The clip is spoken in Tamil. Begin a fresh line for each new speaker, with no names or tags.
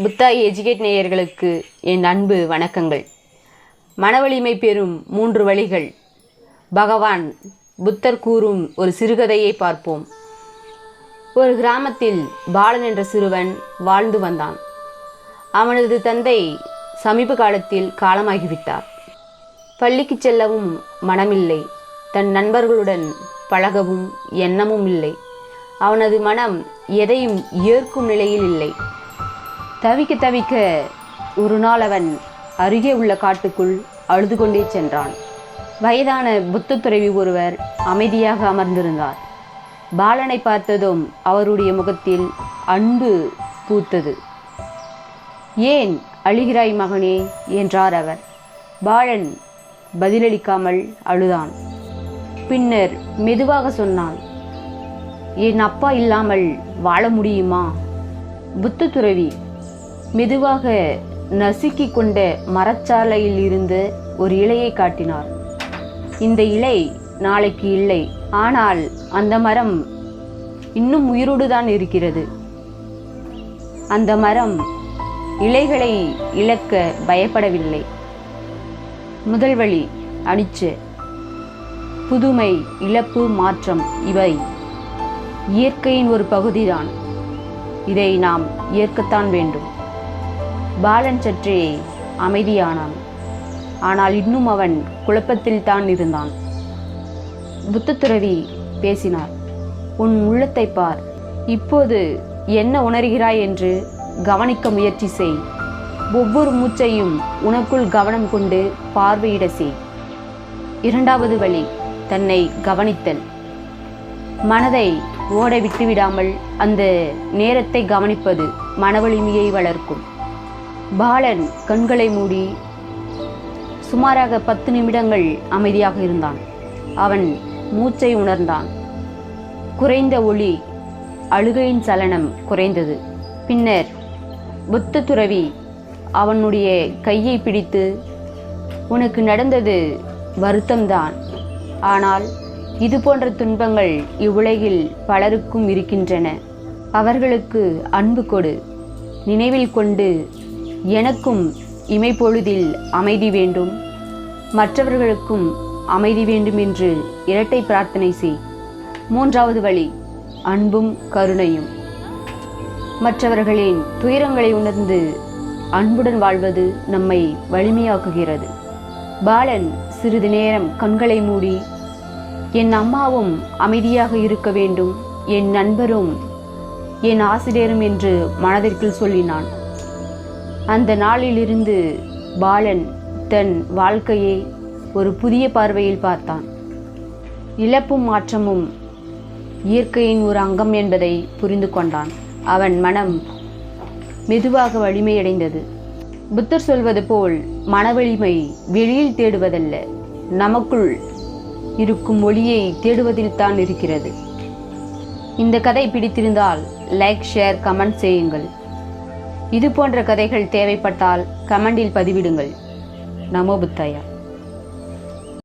புத்தா எஜுகேட் நேயர்களுக்கு என் அன்பு வணக்கங்கள். மனவலிமை பெறும் 3 வழிகள். பகவான் புத்தர் கூறும் ஒரு சிறுகதையை பார்ப்போம். ஒரு கிராமத்தில் பாலன் என்ற சிறுவன் வாழ்ந்து வந்தான். அவனது தந்தை சமீப காலத்தில் காலமாகிவிட்டார். பள்ளிக்கு செல்லவும் மனமில்லை. தன் நண்பர்களுடன் பழகவும் எண்ணமும் இல்லை. அவனது மனம் எதையும் ஏற்கும் நிலையில் இல்லை. தவிக்க ஒரு நாள் அவன் அருகே உள்ள காட்டுக்குள் அழுது கொண்டே சென்றான். வயதான புத்த துறவி ஒருவர் அமைதியாக அமர்ந்திருந்தார். பாலனை பார்த்ததும் அவருடைய முகத்தில் அன்பு பூத்தது. "ஏன் அழுகிறாய் மகனே?" என்றார் அவர். பாலன் பதிலளிக்காமல் அழுதான். பின்னர் மெதுவாக சொன்னான், "என் அப்பா இல்லாமல் வாழ முடியுமா?" புத்த துறவி மெதுவாக நசுக்கி கொண்ட மரச்சாலையில் இருந்து ஒரு இலையை காட்டினார். "இந்த இலை நாளைக்கு இல்லை, ஆனால் அந்த மரம் இன்னும் உயிரோடு தான் இருக்கிறது. அந்த மரம் இலைகளை இழக்க பயப்படவில்லை." முதல் வழி அனிச்சை. புதுமை, இழப்பு, மாற்றம் இவை இயற்கையின் ஒரு பகுதிதான். இதை நாம் ஏற்கத்தான் வேண்டும். பாலன் சற்றே அமைதியானான். ஆனால் இன்னும் அவன் குழப்பத்தில் தான் இருந்தான். புத்த துறவி பேசினார். "உன் உள்ளத்தை பார். இப்போது என்ன உணர்கிறாய் என்று கவனிக்க முயற்சி செய். ஒவ்வொரு மூச்சையும் உனக்குள் கவனம் கொண்டு பார்வையிட செய்." இரண்டாவது வழி தன்னை கவனித்தல். மனதை ஓட விட்டுவிடாமல் அந்த நேரத்தை கவனிப்பது மனவலிமையை வளர்க்கும். பாலன் கண்களை மூடி சுமாராக 10 நிமிடங்கள் அமைதியாக இருந்தான். அவன் மூச்சை உணர்ந்தான். குறைந்த ஒளி, அழுகையின் சலனம் குறைந்தது. பின்னர் புத்த துறவி அவனுடைய கையை பிடித்து, "உனக்கு நடந்தது வருத்தம்தான். ஆனால் இது போன்ற துன்பங்கள் இவ்வுலகில் பலருக்கும் இருக்கின்றன. அவர்களுக்கு அன்பு கொடு. நினைவில் கொண்டு, எனக்கும் இமைப்பொழுதில் அமைதி வேண்டும், மற்றவர்களுக்கும் அமைதி வேண்டும் என்று இரட்டை பிரார்த்தனை செய்." மூன்றாவது வழி அன்பும் கருணையும். மற்றவர்களின் துயரங்களை உணர்ந்து அன்புடன் வாழ்வது நம்மை வலிமையாக்குகிறது. பாலன் சிறிது நேரம் கண்களை மூடி, "என் அம்மாவும் அமைதியாக இருக்க வேண்டும், என் நண்பரும் என் ஆசிரியரும்" என்று மனதிற்குள் சொல்லினான். அந்த நாளிலிருந்து பாலன் தன் வாழ்க்கையை ஒரு புதிய பார்வையில் பார்த்தான். இழப்பும் மாற்றமும் இயற்கையின் ஒரு அங்கம் என்பதை புரிந்து கொண்டான். அவன் மனம் மெதுவாக வலிமையடைந்தது. புத்தர் சொல்வது போல் மனவலிமை வெளியில் தேடுவதல்ல, நமக்குள் இருக்கும் ஒளியை தேடுவதில் தான் இருக்கிறது. இந்த கதை பிடித்திருந்தால் லைக், ஷேர், கமெண்ட் செய்யுங்கள். இது போன்ற கதைகள் தேவைப்பட்டால் கமெண்டில் பதிவிடுங்கள். நமோ புத்தாயா.